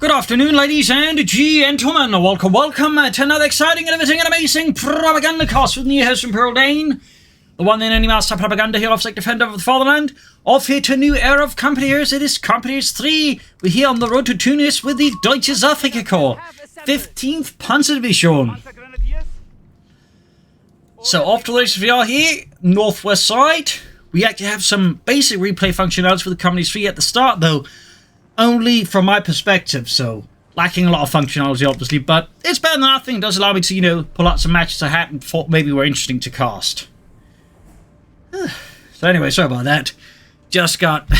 Good afternoon, ladies and gentlemen. Welcome to another exciting, innovating, and amazing Propagandacast with me, your host, Imperial Dane, the one and only master propaganda hero, of defender of the fatherland, off here to a new era of company heroes. It is Company Heroes 3. We're here on the road to Tunis with the Deutsches Afrika Korps, 15th Panzer Division. So, after this, we are here, northwest side. We actually have some basic replay functionality for the Company 3 at the start, though. Only from my perspective, so lacking a lot of functionality, obviously, but it's better than nothing. It does allow me to, pull out some matches I hadn't thought maybe were interesting to cast. So anyway, sorry about that. Just got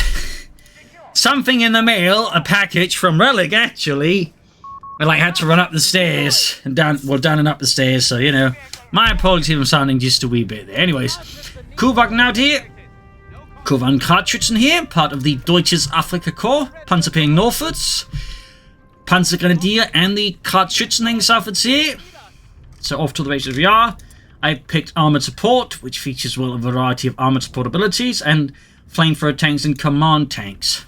something in the mail, a package from Relic, actually. I had to run up the stairs and down and up the stairs, so my apologies if I'm sounding just a wee bit there. Anyways, Kuhwagen out here. Counterattacks here, part of the Deutsches Afrika Korps, Panzerping northwards, Panzergrenadier and the Counterattacks southwards here. So off to the races we are. I picked Armoured Support, which features a variety of armoured support abilities, and Flamethrower tanks and command tanks.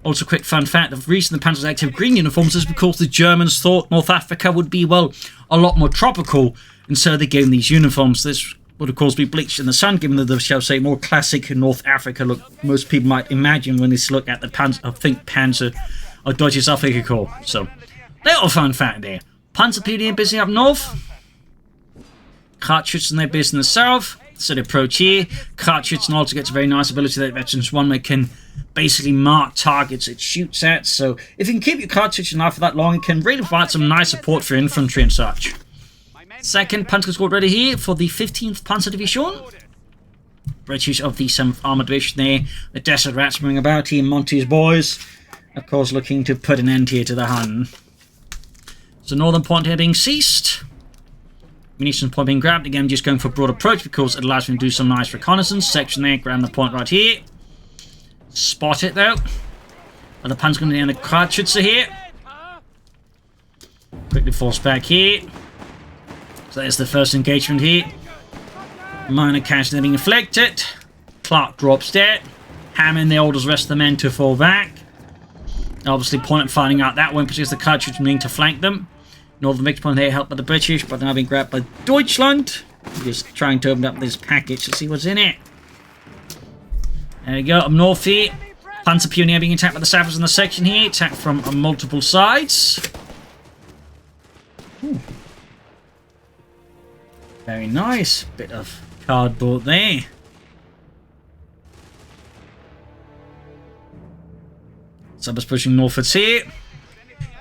Also, quick fun fact, the reason the Panzers active green uniforms is because the Germans thought North Africa would be, a lot more tropical, and so they gave them these uniforms. This would of course be bleached in the sun, given the, shall say, more classic North Africa look most people might imagine when they look at the Panzer or Deutsches Afrika Korps. So, little fun fact there. Panzerpedium busy up north. Counterattacks they're based in the south. So they approach here. Counterattacks also gets a very nice ability that Veterans 1 where it can basically mark targets it shoots at. So, if you can keep your Counterattacks alive for that long, it can really provide some nice support for infantry and such. Second Panzer Squad ready here for the 15th Panzer Division. British of the 7th Armoured Division there. The Desert Rats moving about here. Monty's boys, of course, looking to put an end here to the Hun. So northern point here being ceased. Munitions point being grabbed. Again, just going for a broad approach because it allows me to do some nice reconnaissance. Section there, grab the point right here. Spot it though. And the Panzer Grenadier and the Counterattacks are here. Quickly force back here. So there's the first engagement here. Minor casualty being inflicted. Clark drops dead. Hammond there orders the rest of the men to fall back. Obviously, point finding out that one because the Counterattacks meaning to flank them. Northern victory point there helped by the British, but now being grabbed by Deutschland. Just trying to open up this package to see what's in it. There we go, up north here. Panzer Pioneer being attacked by the Sappers in the section here. Attacked from multiple sides. Ooh. Very nice. Bit of cardboard there. Subbers pushing northwards here.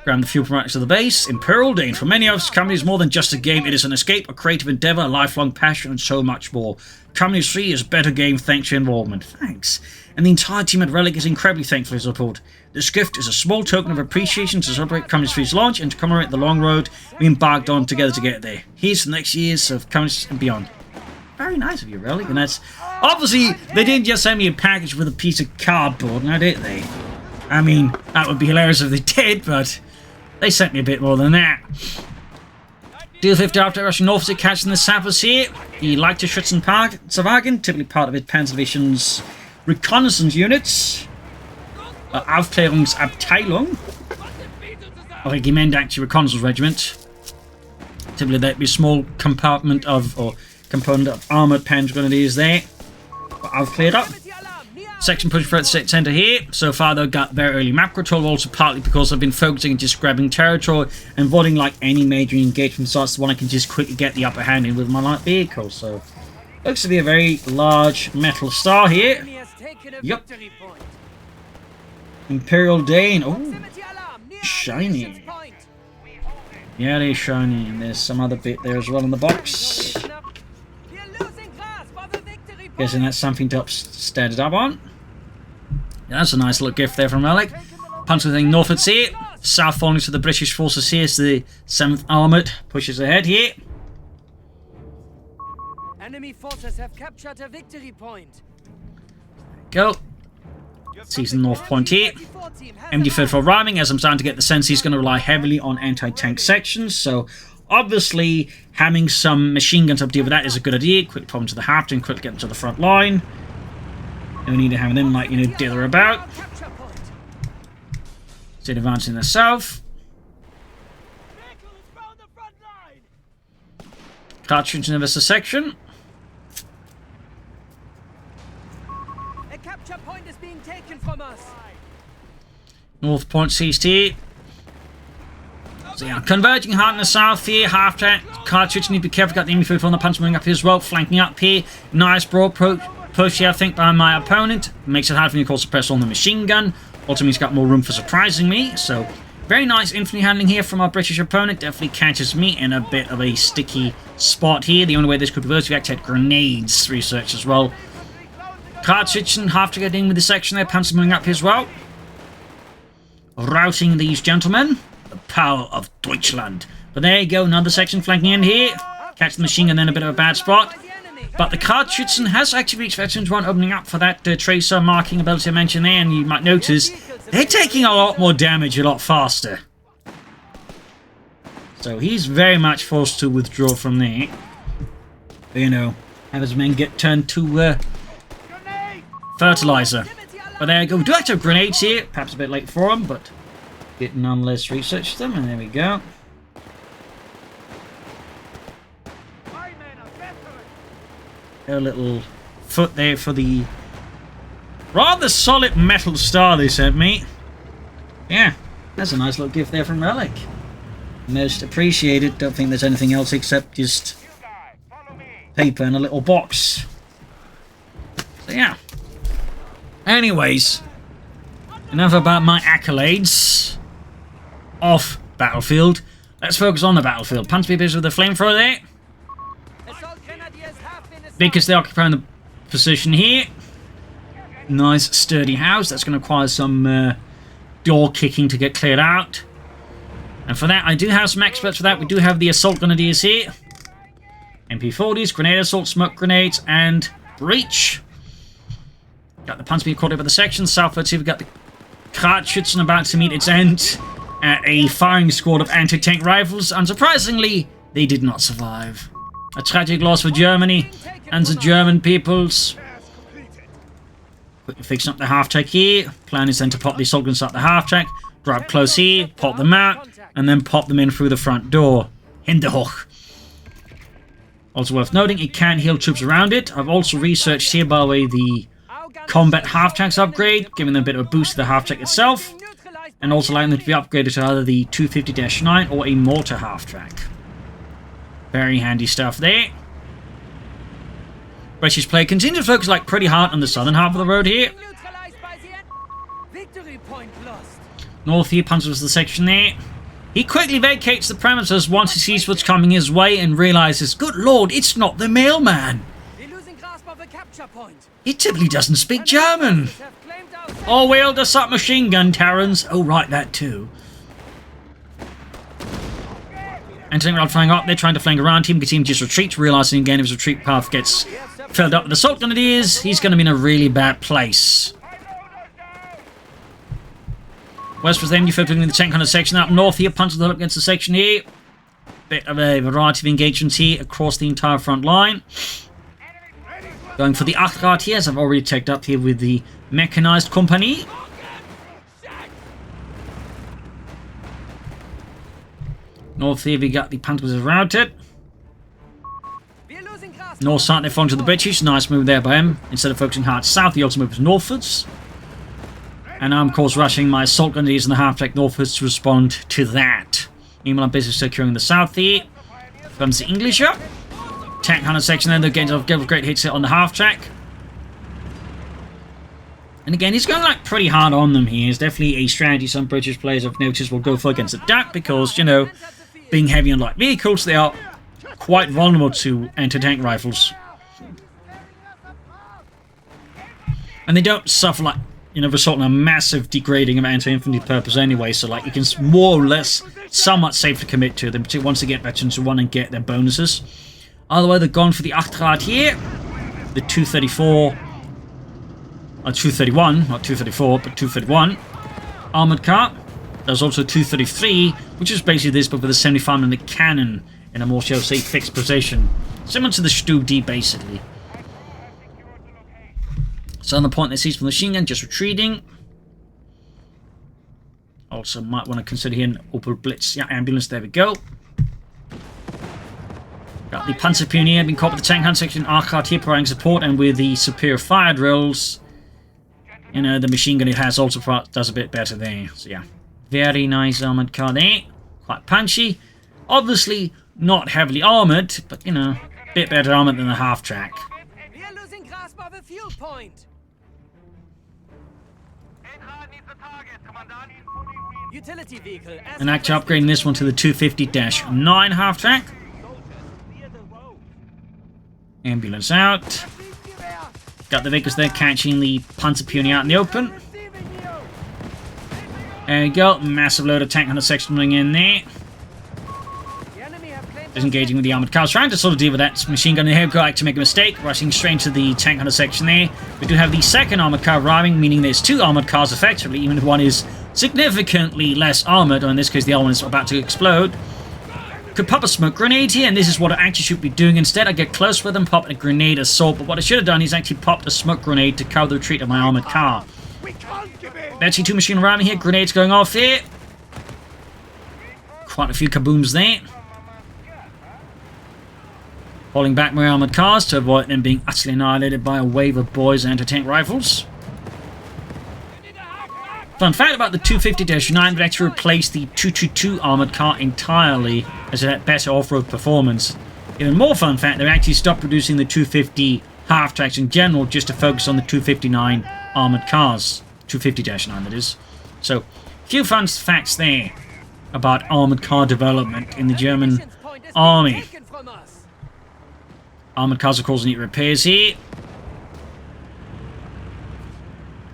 Grab the fuel products of the base. Imperial Dane. For many of us, Company is more than just a game. It is an escape, a creative endeavour, a lifelong passion, and so much more. Company 3 is a better game thanks to your involvement. Thanks. And the entire team at Relic is incredibly thankful for your support. This gift is a small token of appreciation to celebrate Company 3's launch and to commemorate the long road we embarked on together to get there. Here's the next years of Company and beyond. Very nice of you, Relic. And that's... Obviously, they didn't just send me a package with a piece of cardboard, now did they? I mean, that would be hilarious if they did, but... They sent me a bit more than that. Deal 50 after rushing north to catching the Sappers here. The Leichter Schützenwagen, typically part of it Panzer Division's reconnaissance units. Aufklärungsabteilung. Regiment, actually, reconnaissance regiment. Typically, that'd be a small component of armoured Panzer Grenadiers there. I've cleared up. Section pushing for its center here. So far, though, got very early map control, also partly because I've been focusing on just grabbing territory and avoiding any major engagement sites. The one I can just quickly get the upper hand in with my light vehicle. So, looks to be a very large metal star here. Yep. Imperial Dane. Oh, shiny. Yeah, they're shiny. And there's some other bit there as well in the box. Guessing that's something to stand it up on. Yeah, that's a nice little gift there from Relic. Panzer thing northwards here. South falling to the British forces here. So the 7th Armoured pushes ahead here. Enemy forces have captured a victory point. Go. Sees the north point here. MD3 for arriving, as I'm starting to get the sense he's going to rely heavily on anti-tank sections. So obviously having some machine guns up to deal with that is a good idea. Quick pop them to the half and quickly get them to the front line. No need to have them dither about. Still advancing in the south. Cartridge in this section. A capture point is being taken from us. North point seized here. So yeah, converging hard in the south here. Half track. Cartridge need to be careful. Got the enemy from the punch moving up here as well. Flanking up here. Nice broad push here, I think, by my opponent. Makes it hard for me to call suppress on the machine gun. Also means he's got more room for surprising me. So very nice infantry handling here from our British opponent. Definitely catches me in a bit of a sticky spot here. The only way this could reverse, we actually had grenades research as well. Cartridge and half to get in with the section there. Panzer moving up here as well. Routing these gentlemen. The power of Deutschland. But there you go, another section flanking in here. Catch the machine gun, then a bit of a bad spot. But the Cartridge has actually reached Veterans 1, opening up for that tracer marking ability I mentioned there. And you might notice they're taking a lot more damage a lot faster. So he's very much forced to withdraw from there. You know, have his men get turned to fertilizer. But there you go. We do actually have grenades here. Perhaps a bit late for them, but get nonetheless research them. And there we go. A little foot there for the rather solid metal star they sent me. Yeah, that's a nice little gift there from Relic. Most appreciated. Don't think there's anything else except just paper in a little box. So yeah. Anyways, enough about my accolades off battlefield. Let's focus on the battlefield. Punch peoples with the flamethrower there. Because they occupy the position here. Nice sturdy house. That's going to require some door kicking to get cleared out. And for that, I do have some experts for that. We do have the assault grenadiers here. MP40s, grenade assault, smoke grenades, and breach. Got the Panzer caught up with the section. Southwards here, we've got the Cartridge about to meet its end at a firing squad of anti-tank rifles. Unsurprisingly, they did not survive. A tragic loss for Germany and the German peoples. Quickly fixing up the half-track here. Plan is then to pop the assault guns up the half-track, drive close here, pop them out, and then pop them in through the front door. Hinterhoch. Also worth noting, it can heal troops around it. I've also researched here, by the way, the combat half-tracks upgrade, giving them a bit of a boost to the half-track itself, and also allowing them to be upgraded to either the 250-9 or a mortar half-track. Very handy stuff there. British player continues to focus like pretty hard on the southern half of the road here. North here punches the section there. He quickly vacates the premises once he sees what's coming his way and realizes, good lord, it's not the mailman. He typically doesn't speak German. Oh, wield a submachine gun, Terrans. Oh, right, that too. Entering around flying up, they're trying to flank around him, get him just retreat, realizing again if his retreat path gets filled up with assault grenadiers, he's going to be in a really bad place. West was then you flipping in the tank hunter section up north here, punches up against the section here. Bit of a variety of engagements here across the entire front line. Going for the Achrat here, as I've already checked up here with the mechanized company. North here we got the Panthers routed. North side they're falling to the British. Nice move there by him. Instead of focusing hard south, he also moves northwards. And I'm of course rushing my assault grenadiers in the half-track northwards to respond to that. Meanwhile I'm busy securing the south here. Comes the English up. Tank hunter section then, they're getting great hits on the half-track. And again, he's going like pretty hard on them here. It's definitely a strategy some British players I've noticed will go for against the DAK because, you know, being heavy on light vehicles, they are quite vulnerable to anti-tank rifles. And they don't suffer like, you know, result in a massive degrading of anti-infantry purpose anyway, so like you can more or less somewhat safely commit to them, particularly once they get veterans who want to get their bonuses. Either way, they're gone for the Achtrad here. The 234... 231, not 234, but 231 armored car. There's also 233, which is basically this, but with a 75mm cannon in a more, shall we say, fixed position. Similar to the Stu D, basically. So on the point they seized from the machine gun, just retreating. Also might want to consider here an Opel Blitz ambulance. There we go. Got the Panzer Pioneer being caught with the tank hunt section. Arcart here providing support, and with the superior fire drills, you know, the machine gun it has also does a bit better there. So yeah, very nice armored car there. Quite punchy. Obviously not heavily armored, but you know, a bit better armored than the half-track. We are losing grasp of a fuel point. Utility vehicle. And actually upgrading this one to the 250-9 half-track. Ambulance out. Got the vehicles there catching the Panzer Pioneer out in the open. There we go. Massive load of tank hunter section running in there. Disengaging with the armored cars, trying to sort of deal with that machine gun. Here we go, like to make a mistake, rushing straight into the tank hunter section there. We do have the second armored car arriving, meaning there's two armored cars effectively, even if one is significantly less armored, or in this case the other one is about to explode. Could pop a smoke grenade here, and this is what I actually should be doing. Instead, I get close with them, pop a grenade assault, but what I should have done is actually popped a smoke grenade to cover the retreat of my armored car. Actually, two machine arriving here, grenades going off here. Quite a few kabooms there. Falling back my armored cars to avoid them being utterly annihilated by a wave of boys and anti-tank rifles. Fun fact about the 250-9, they actually replaced the 222 armored car entirely as it had better off-road performance. Even more fun fact, they actually stopped producing the 250 half-tracks in general just to focus on the 259 armored cars. 250-9 that is. So, few fun facts there about armored car development in the German army. Armored cars, of course, need repairs here.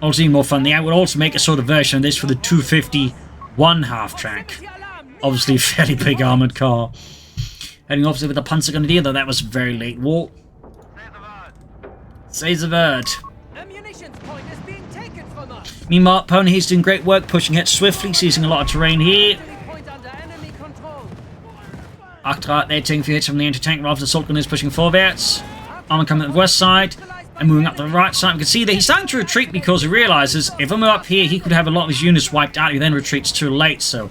Also, even more fun, they would also make a sort of version of this for the 251 half-track. Obviously, a fairly big armored car. Heading off with the Panzer Grenadier, though that was very late war. Says the word. Meanwhile, opponent here's doing great work, pushing ahead swiftly, seizing a lot of terrain here. Arcart there taking a few hits from the anti-tank rifles. Assault gun is pushing forwards. Armor coming up the west side and moving up the right side. We can see that he's starting to retreat because he realizes if I move up here, he could have a lot of his units wiped out. He then retreats too late. So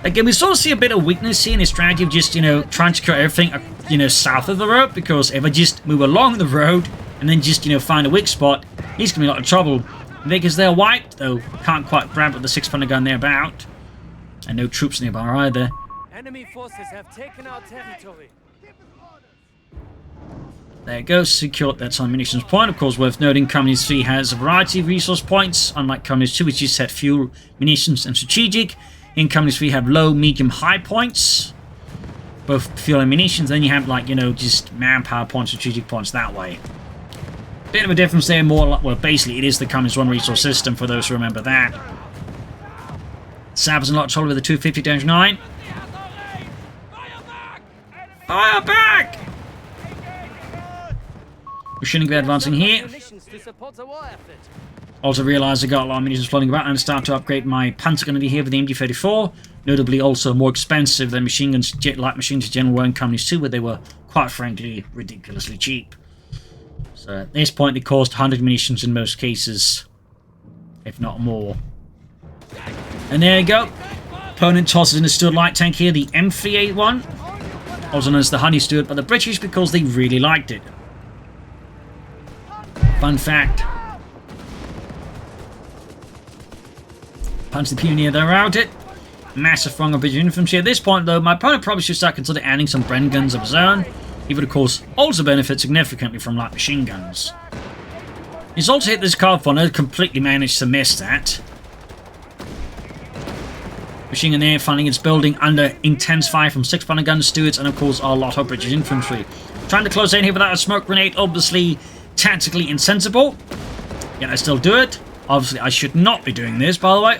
again, we sort of see a bit of weakness here in his strategy of just, you know, trying to secure everything, you know, south of the road. Because if I just move along the road and then just, you know, find a weak spot, he's going to be in a lot of trouble. Because they're wiped, though, can't quite grab with the 6-pounder gun they're about. And no troops nearby either. Enemy forces have taken our territory. There it goes, secured that on munitions point. Of course, worth noting, Communist 3 has a variety of resource points, unlike Communist 2, which just had fuel, munitions, and strategic. In Communist 3, you have low, medium, high points, both fuel and munitions. Then you have, like, you know, just manpower points, strategic points that way. Bit of a difference there, more, well, basically, it is the Communist 1 resource system, for those who remember that. Sab's in a lot of trouble with the 250-9. Fire back! Machining gun advancing here. Also realised I got a lot of munitions floating about and start to upgrade my Panzer Grenadier here with the MG34. Notably also more expensive than machine guns, light machines in general were in Communist 2, where they were, quite frankly, ridiculously cheap. So at this point they cost 100 munitions in most cases, if not more. And there you go. Opponent tosses in a Stuart light tank here, the M381. Also known as the Honey Stuart by the British because they really liked it. Fun fact. Punch the Pioneer, they're out it. Massive throng of British infantry. At this point, though, my opponent probably should start considering adding some Bren guns of his own. He would, of course, also benefit significantly from light machine guns. He's also hit this card funnel, completely managed to miss that. Machine gun there, finding its building under intense fire from 6-pounder guns, Stuarts, and of course a lot of British infantry. Trying to close in here without a smoke grenade, obviously tactically insensible. Yet I still do it. Obviously I should not be doing this, by the way.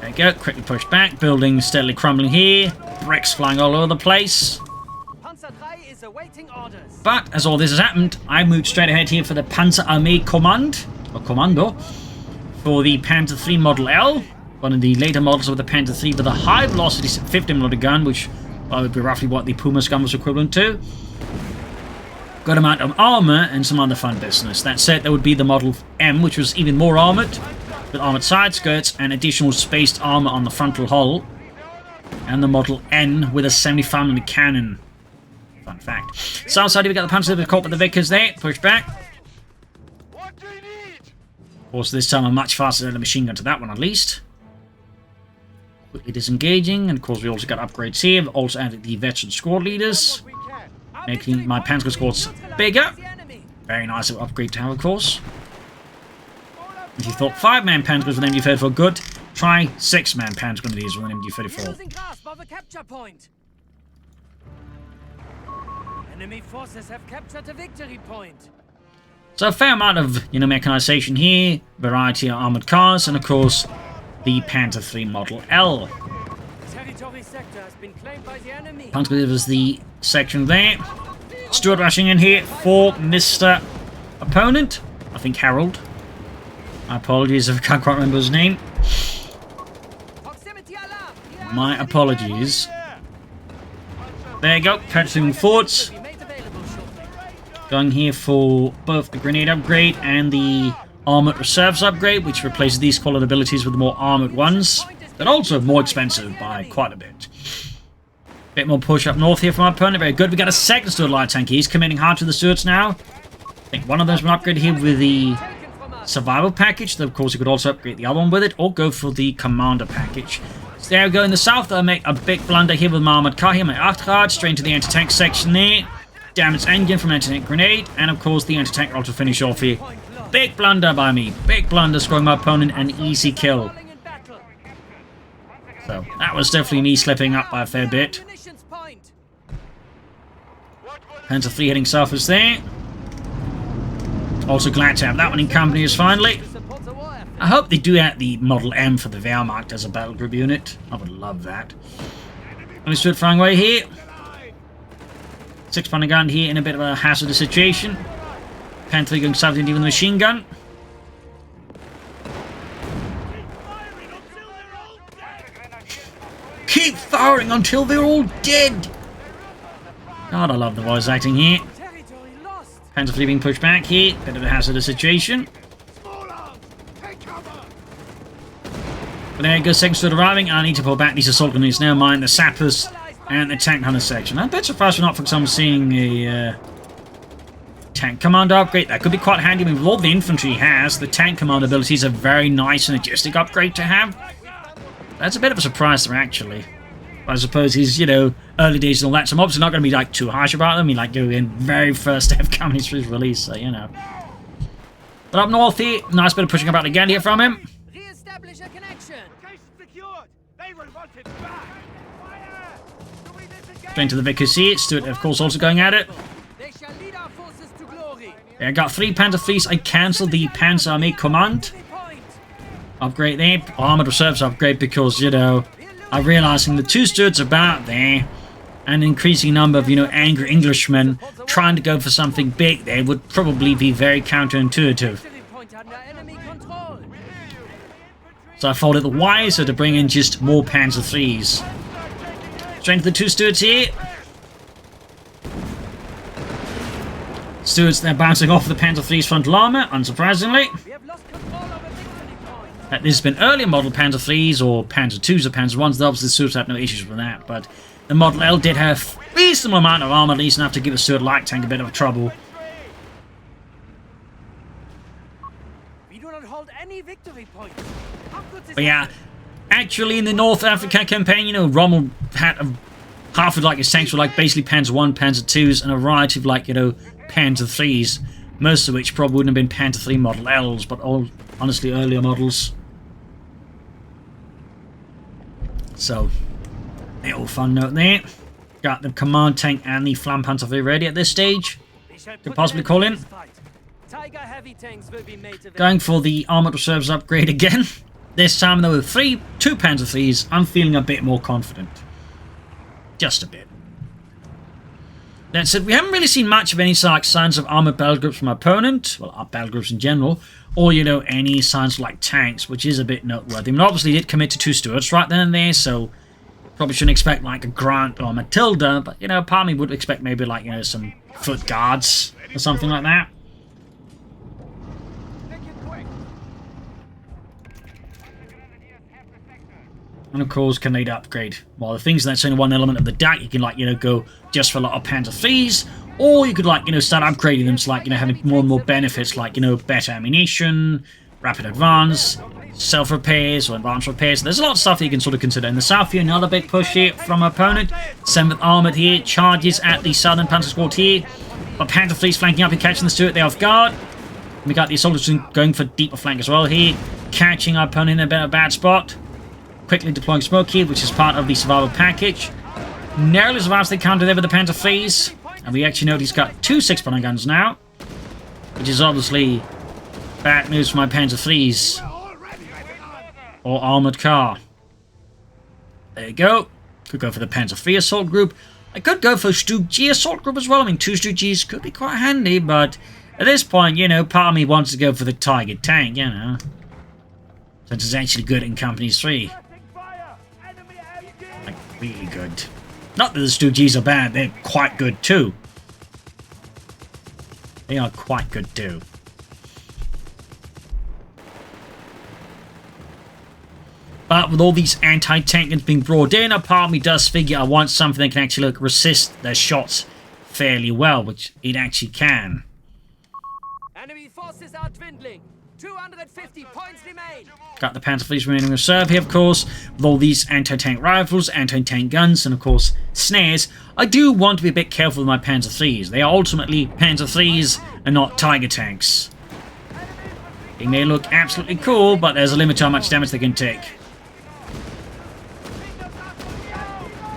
There you go, quickly pushed back, building steadily crumbling here, bricks flying all over the place. But as all this has happened, I moved straight ahead here for the Panzer Armee Command, or Commando, for the Panzer III Model L, one of the later models of the Panzer III with a high velocity 50mm gun, which would be roughly what the Puma's gun was equivalent to. good amount of armor and some other fun business. That said, there would be the Model M, which was even more armored, with armored side skirts and additional spaced armor on the frontal hull. And the Model N with a 75mm cannon. Fun fact. South side, we got the Panzer caught by the Vickers there. Push back. Of course, this time I'm much faster than the machine gun to that one, at least. Quickly disengaging. And of course, we also got upgrades here. We've also added the veteran squad leaders, making my Panzer squads bigger. Very nice upgrade to have, of course. If you thought 5-man Panzers with MG34 good, try 6-man Panzer grenadiers with an MG34. Enemy forces have captured a victory point. So a fair amount of, mechanization here, variety of armored cars, and of course, the Panther III Model L. Territory sector has been claimed by the enemy. Panzer was the section there. Stuart rushing in here for Mr. Opponent. I think Harold. My apologies if I can't quite remember his name. My apologies. There you go, purchasing forts. Going here for both the grenade upgrade and the armored reserves upgrade, which replaces these quality abilities with the more armored ones, but also more expensive by quite a bit. Bit more push up north here from our opponent. Very good. We got a second Stuart light tank. He's committing hard to the Stuarts now. I think one of them's been upgraded here with the survival package. Though of course, you could also upgrade the other one with it, or go for the commander package. So there we go. In the south, I make a big blunder here with my armored car here, my Achtrad, straight into the anti-tank section there. Damage engine from anti-tank grenade, and of course the anti-tank roll to finish off here. Big blunder by me. Big blunder, scoring my opponent an easy kill. So that was definitely me slipping up by a fair bit. Panther III heading south is there. Also glad to have that one in company as finally. I hope they do add the Model M for the Wehrmacht as a battle group unit. I would love that. Only stood flying away here. 6-pounder gun here in a bit of a hazardous situation. Panther going south into with the machine gun. Keep firing until they're all dead! God, I love the voice acting here. Panther III being pushed back here. Bit of a hazardous situation. But there goes second stood arriving. I need to pull back these assault grenades. Never mind the sappers and the tank hunter section. I'm a bit surprised we're not, for example, seeing a tank commander upgrade. That could be quite handy. I mean, with all the infantry he has, the tank commander ability is a very nice synergistic upgrade to have. That's a bit of a surprise there, actually. But I suppose he's, early days and all that, so I'm obviously not going to be, too harsh about them. Go in very first day of coming through his release, so, But up north here, nice bit of pushing about again here from him. Re-establish a connection. Secured. They will want it back. Straight to the Vickers here. Stuart, of course, also going at it. They shall lead our forces to glory. Yeah, I got 3 Panther IIIs. I cancelled the Panzer Army Command upgrade there. Armored Reserves upgrade because, I'm realizing the 2 Stuarts about there, and an increasing number of, angry Englishmen trying to go for something big there would probably be very counterintuitive. So I thought it wiser to bring in just more Panzer IIIs. Straight to the 2 Stuarts here. Stuarts, they're bouncing off the Panzer III's frontal armor, unsurprisingly. This has been earlier model Panzer IIIs or Panzer IIs or Panzer Is. Obviously, the Stuarts have no issues with that, but the Model L did have a reasonable amount of armor, at least enough to give the Stuart light tank a bit of trouble. We do not hold any victory points. But yeah, actually in the North Africa campaign, Rommel had half of his tanks were basically Panzer I, Panzer IIs, and a variety of Panzer IIIs, most of which probably wouldn't have been Panther III Model Ls, but all honestly earlier models. So, a little fun note there. Got the command tank and the Flammpanzer III ready at this stage. Could possibly call in. Going for the armored reserves upgrade again. This time though with 2 Panzer IIIs, I'm feeling a bit more confident. Just a bit. That said, we haven't really seen much of any signs of armored battle groups from our opponent, well, our battle groups in general, or, any signs like tanks, which is a bit noteworthy. I mean, obviously, he did commit to 2 Stuarts right then and there, so Probably shouldn't expect like a Grant or a Matilda, but you know, part of me would expect maybe like, you know, some foot guards or something like that. And of course, can they upgrade? Well, the things that's only one element of the DAK. You can like, you know, go just for a lot of Panzer IIIs, or you could like, you know, start upgrading them to like, you know, having more and more benefits like, you know, better ammunition, rapid advance, self-repairs or advanced repairs. There's a lot of stuff that you can sort of consider. In the south here, another big push here from opponent. 7th Armoured here, charges at the Southern Panzer Squad here. But Panther Fleet's flanking up and catching the Stuart, they off guard. We got the assaulters going for deeper flank as well here, catching our opponent in a bad spot. Quickly deploying smoke here, which is part of the survival package. Narrowly survives the counter there with the Panther Fleets. And we actually know he's got 2 6-pounder guns now, which is obviously bad news for my Panzer IIIs. Or armoured car. There you go. Could go for the Panzer III assault group. I could go for Stug G assault group as well. I mean, 2 Stug Gs could be quite handy, but at this point, you know, part of me wants to go for the Tiger tank, you know. Since it's actually good in Company 3. Like, really good. Not that the Stug Gs are bad, they're quite good too. They are quite good too. But with all these anti-tank guns being brought in, a part of me does figure I want something that can actually like, resist their shots fairly well, which it actually can. Enemy forces are dwindling. 250 points remain. Got the Panzer Fleets remaining in reserve here, of course, with all these anti-tank rifles, anti-tank guns, and of course snares. I do want to be a bit careful with my Panzer IIIs. They are ultimately Panzer IIIs and not Tiger tanks. They may look absolutely cool, but there's a limit to how much damage they can take.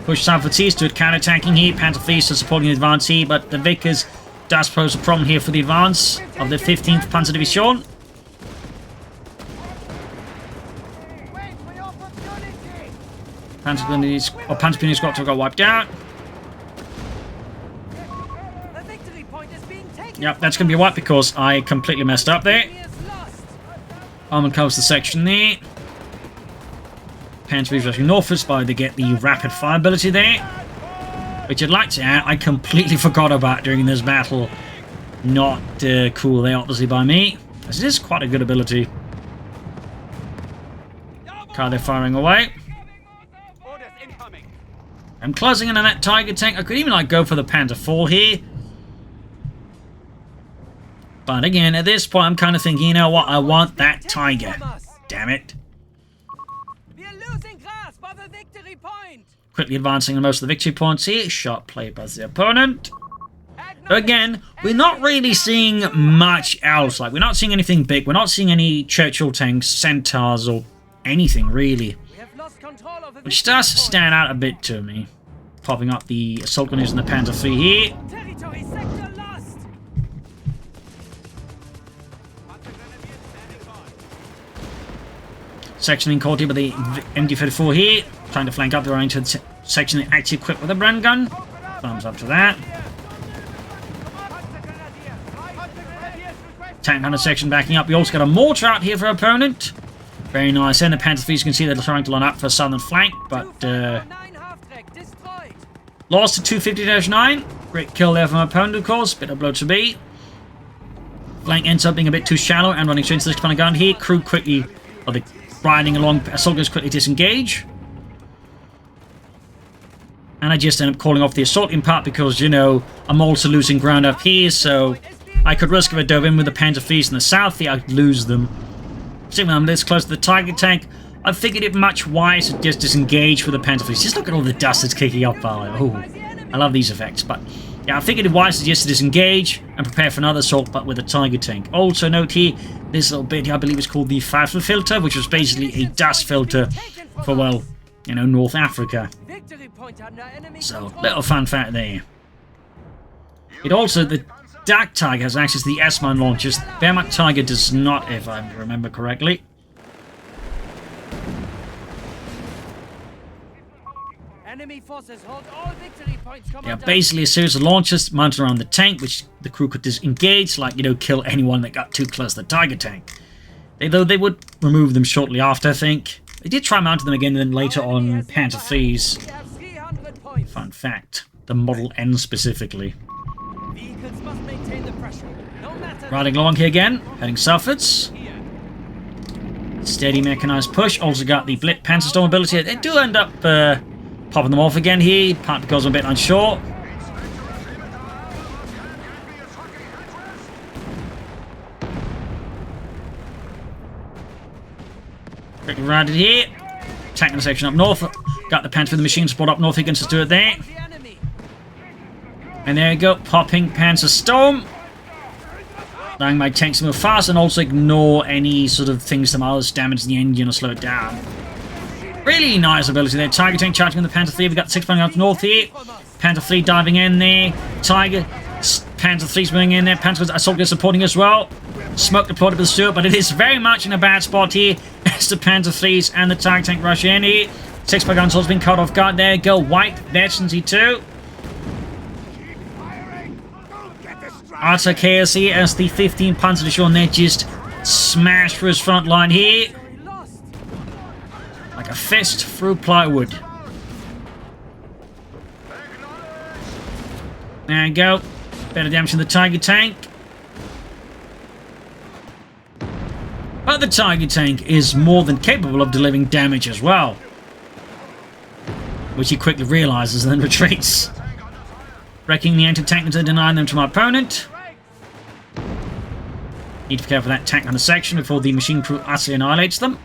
Push south for T, stood counter-attacking here. Panther Fleets are supporting the advance here, but the Vickers does pose a problem here for the advance of the 15th Panzer Division. Panzer Puni's got to go wiped out. Yep, that's going to be wiped because I completely messed up there. Armoured covers the section there. Panzer Fleets rushing northwards, but they get the rapid fire ability there. Which I'd like to add, I completely forgot about during this battle. Not cool there, obviously, by me. As it is quite a good ability. Car, they're firing away. I'm closing in on that Tiger tank. I could even like go for the Panther IV here. But again, at this point, I'm kind of thinking, you know what? I want that Tiger. Damn it. Quickly advancing on most of the victory points here. Sharp play by the opponent. Again, we're not really seeing much else. Like, we're not seeing anything big. We're not seeing any Churchill tanks, Centaurs, or anything really. Which does stand out a bit to me. Popping up the assault gunners and the Panzer III here. Sectioning caught here by the MD-34 here. Trying to flank up the right section actually equipped with a Brand gun. Thumbs up to that. Tank hunter section backing up. We also got a mortar out here for our opponent. Very nice. And the Panther IIIs, you can see they're trying to line up for a southern flank, but lost to 250-9. Great kill there from our opponent, of course. Bit of blow to be. Flank ends up being a bit too shallow and running straight into this kind of gun here. Crew quickly, or the riding along, assault guns quickly disengage. And I just end up calling off the assault in part because, you know, I'm also losing ground up here, so I could risk if I dove in with the Panzer IIIs in the south here, I'd lose them. See, when I'm this close to the Tiger tank, I figured it much wiser to just disengage with the Panzer IIIs. Just look at all the dust that's kicking up, oh, I love these effects, but yeah, I figured it wiser just to disengage and prepare for another assault, but with a Tiger tank. Also note here, this little bit here, I believe is called the Pfeiffer filter, which was basically a dust filter for, well, you know, North Africa. So, little fun fact there. It also, the DAK Tiger has access to the S-mine launchers. Wehrmacht Tiger does not, if I remember correctly. Enemy forces hold all victory points. Yeah, basically a series of launchers mounted around the tank, which the crew could disengage, like, you know, kill anyone that got too close to the Tiger tank. Though they would remove them shortly after, I think. They did try mounting them again then later on Panther 3s. We have 300 points. Fun fact. The Model N specifically. Vehicles must maintain the pressure. No matter. Riding along here again, heading southwards. Steady mechanized push. Also got the Blitz Panzer Storm ability. They do end up popping them off again here, part because I'm a bit unsure. Quickly riding here. Attacking the section up north. Got the Panther with the machine support up north. He can just do it there. The enemy. And there you go. Popping Panzer Storm. Allowing my tanks to move fast and also ignore any sort of things that might damage the engine or slow it down. Really nice ability there. Tiger tank charging in the Panther 3. We've got 6 pointing up north here. Panther 3 diving in there. Tiger, Panther 3's moving in there. Panther Assault is supporting as well. Smoke deployed with the Stewart, but it is very much in a bad spot here as the Panther 3s and the Tiger tank rush in here. 6 by gun swords being cut off guard. There you go. White veterans here too. Utter chaos here as the 15 Panzer Division there just smashed through his front line here. Like a fist through plywood. There you go. Better damage than the Tiger tank. But the Tiger tank is more than capable of delivering damage as well. Which he quickly realizes and then retreats. Wrecking the anti-tank until denying them to my opponent. Need to be careful of that tank on the section before the machine crew utterly annihilates them.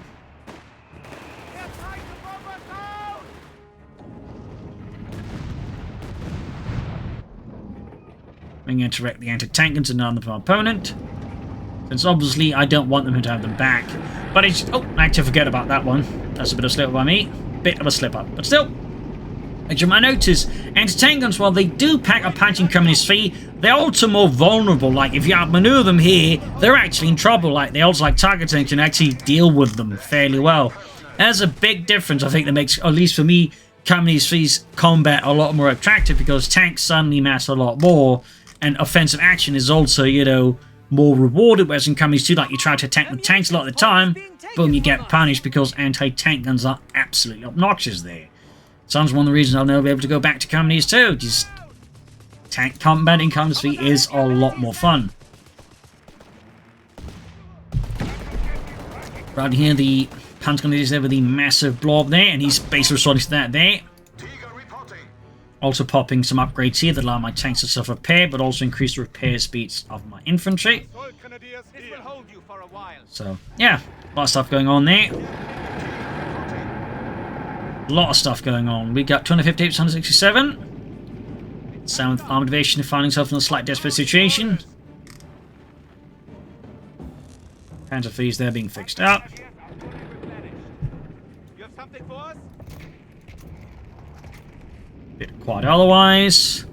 I'm going to wreck the anti-tank and deny them to my opponent. Since obviously I don't want them to have them back. But it's... Oh, I actually forget about that one. That's a bit of a slip-up by me. Bit of a slip-up. But still... As you might notice, anti-tank guns, while they do pack a punching Communist 3, they're also more vulnerable. Like, if you outmaneuver them here, they're actually in trouble. Like, they also, like Tiger tanks, can actually deal with them fairly well. There's a big difference, I think, that makes, at least for me, Communist 3's combat a lot more attractive, because tanks suddenly matter a lot more, and offensive action is also, you know, more rewarded, whereas in Communist 2, like, you try to attack with tanks a lot of the time, boom, you get punished because anti-tank guns are absolutely obnoxious there. Sounds one of the reasons I'll never be able to go back to Communists too. Just tank combat in Communist 3 is a lot more fun. Right here, the Pentagon is there with the massive blob there, and he's basically responding to that there. Also popping some upgrades here that allow my tanks to self-repair, but also increase the repair speeds of my infantry. So, yeah, a lot of stuff going on there. A lot of stuff going on. We got 258 to 167. 7th Armored Division finding itself in a slight desperate situation. Panther 3s there being fixed up. Bit quiet otherwise.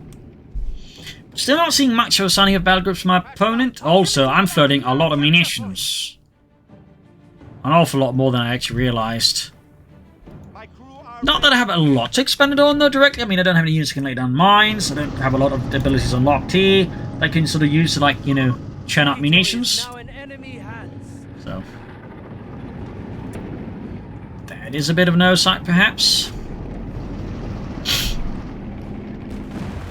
Still not seeing much of a signing of battle groups from my opponent. Also, I'm floating a lot of munitions. An awful lot more than I actually realized. Not that I have a lot to expend it on, though, directly. I mean, I don't have any units that can lay down mines. I don't have a lot of abilities unlocked here. I can sort of use to, like, you know, churn up munitions. So. That is a bit of an oversight, perhaps.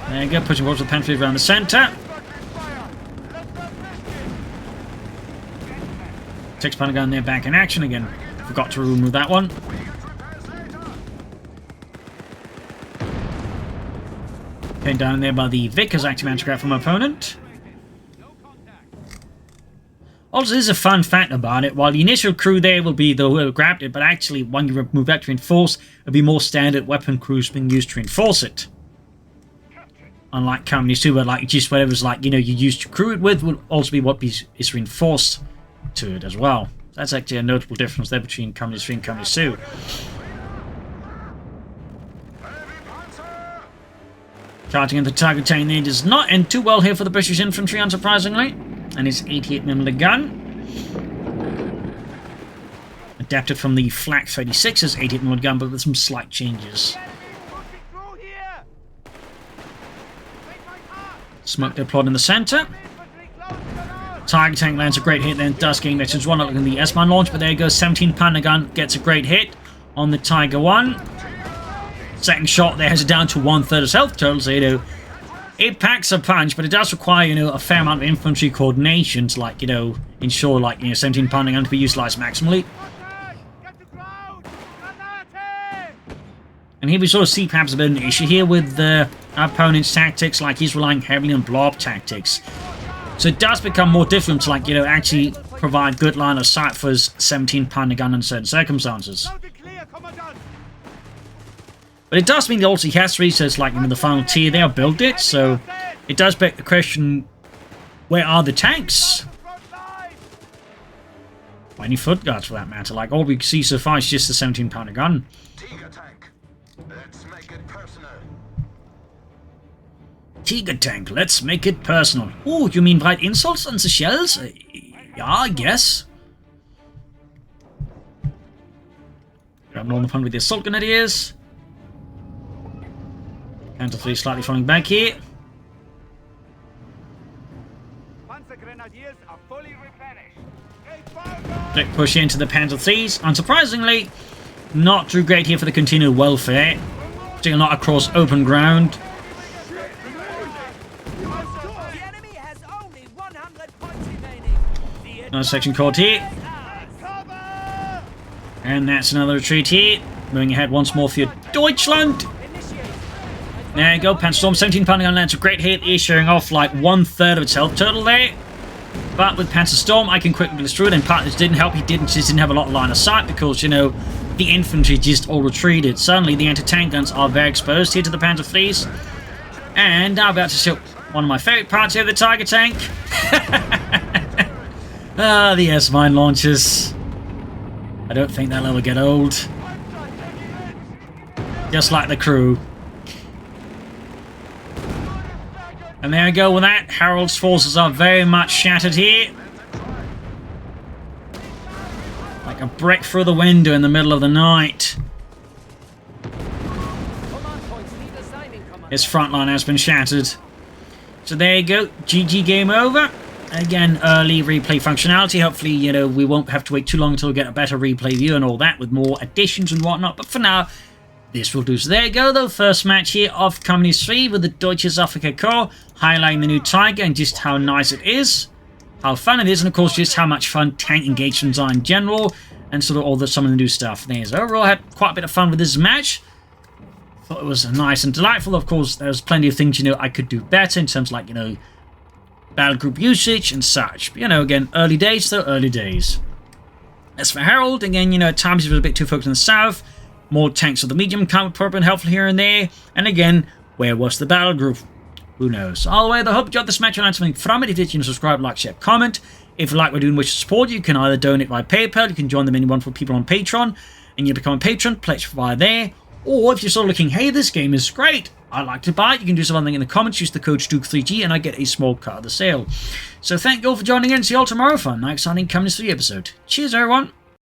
There you go, pushing forward with the Panther around the centre. 6-pounder gun there back in action again. Forgot to remove that one. Pinned down there by the Vickers active anti-grav from my opponent. Also, there's a fun fact about it. While the initial crew there will be the who grabbed it, but actually, when you move back to reinforce, it'll be more standard weapon crews being used to reinforce it. Unlike Communist 2, where like just whatever's like, you know, you used to crew it with will also be what is reinforced to it as well. That's actually a notable difference there between Communist 3 and Communist 2. Charging into the Tiger tank there does not end too well here for the British infantry, unsurprisingly. And his 88mm gun. Adapted from the Flak 36's 88mm gun, but with some slight changes. Smoke deployed in the centre. Tiger tank lands a great hit, then does gain veterans 1 looking at the S-mine launch, but there goes 17-pounder gun, gets a great hit. on the Tiger 1. Second shot there has it down to 1/3 of health total, so, you know, it packs a punch, but it does require, you know, a fair amount of infantry coordination to, like, you know, ensure, like, you know, 17-pounder gun to be utilized maximally. Get to ground! Granate! And here we sort of see perhaps a bit of an issue here with the opponent's tactics, like he's relying heavily on blow-up tactics. So it does become more difficult to, like, you know, actually provide good line of sight for his 17-pounder gun in certain circumstances. Loud and clear, Commandant! But it does mean that also he has to research, like, in the final tier there, build it, so it does beg the question, where are the tanks? Front line! Or any foot guards for that matter. Like, all we see so far is just the 17-pounder gun. Tiger tank. Let's make it personal. Tiger tank, let's make it personal. Oh, you mean write insults on the shells? Yeah, I guess. Grab on the pun with the assault grenadiers. Counter 3 slightly falling back here. Panzer Grenadiers are fully replenished. Take fire! Direct push into the Panzer 3s. Unsurprisingly, not too great here for the continued welfare. Still not across open ground. The enemy has only 100 points remaining. The Another section caught here. Cover! And that's another retreat here. Moving ahead once more for your Deutschland. There you go, Panzerstorm, 17-pounder gun lands a great hit here, showing off like 1/3 of its health total there. But with Panzerstorm, I can quickly destroy it, and part of this didn't help. He just didn't have a lot of line of sight because, you know, the infantry just all retreated. Suddenly, the anti-tank guns are very exposed here to the Panzer 3s. And I'm about to show one of my favourite parts here of the Tiger tank. Ah, the S-mine launchers. I don't think they'll ever get old. Just like the crew. And there we go with that. Harold's forces are very much shattered here. Like a brick through the window in the middle of the night. His front line has been shattered. So there you go. GG, game over. Again, early replay functionality. Hopefully, you know, we won't have to wait too long until we get a better replay view and all that with more additions and whatnot. But for now, this will do. So there you go, though. First match here of Company 3 with the Deutsches Afrika Korps, highlighting the new Tiger and just how nice it is, how fun it is, and of course just how much fun tank engagements are in general, and sort of all some of the new stuff there. So overall, I had quite a bit of fun with this match. Thought it was nice and delightful. Of course, there was plenty of things, you know, I could do better in terms of, like, you know, battle group usage and such. But, you know, again, early days, though, early days. As for Harold, again, you know, at times he was a bit too focused on the south. More tanks of the medium kind would been helpful here and there. And again, where was the battle group? Who knows? All the way, I hope you enjoyed this match and learned something from it. If you did, you can subscribe, like, share, comment. If you like what we're doing and wish to support, you can either donate via PayPal, you can join the many wonderful people on Patreon, and you become a patron, pledge via there. Or if you're sort of looking, hey, this game is great, I'd like to buy it, you can do something in the comments, use the code DUKE3G, and I get a small cut of the sale. So thank you all for joining in, see you all tomorrow for an exciting Company 3 episode. Cheers, everyone!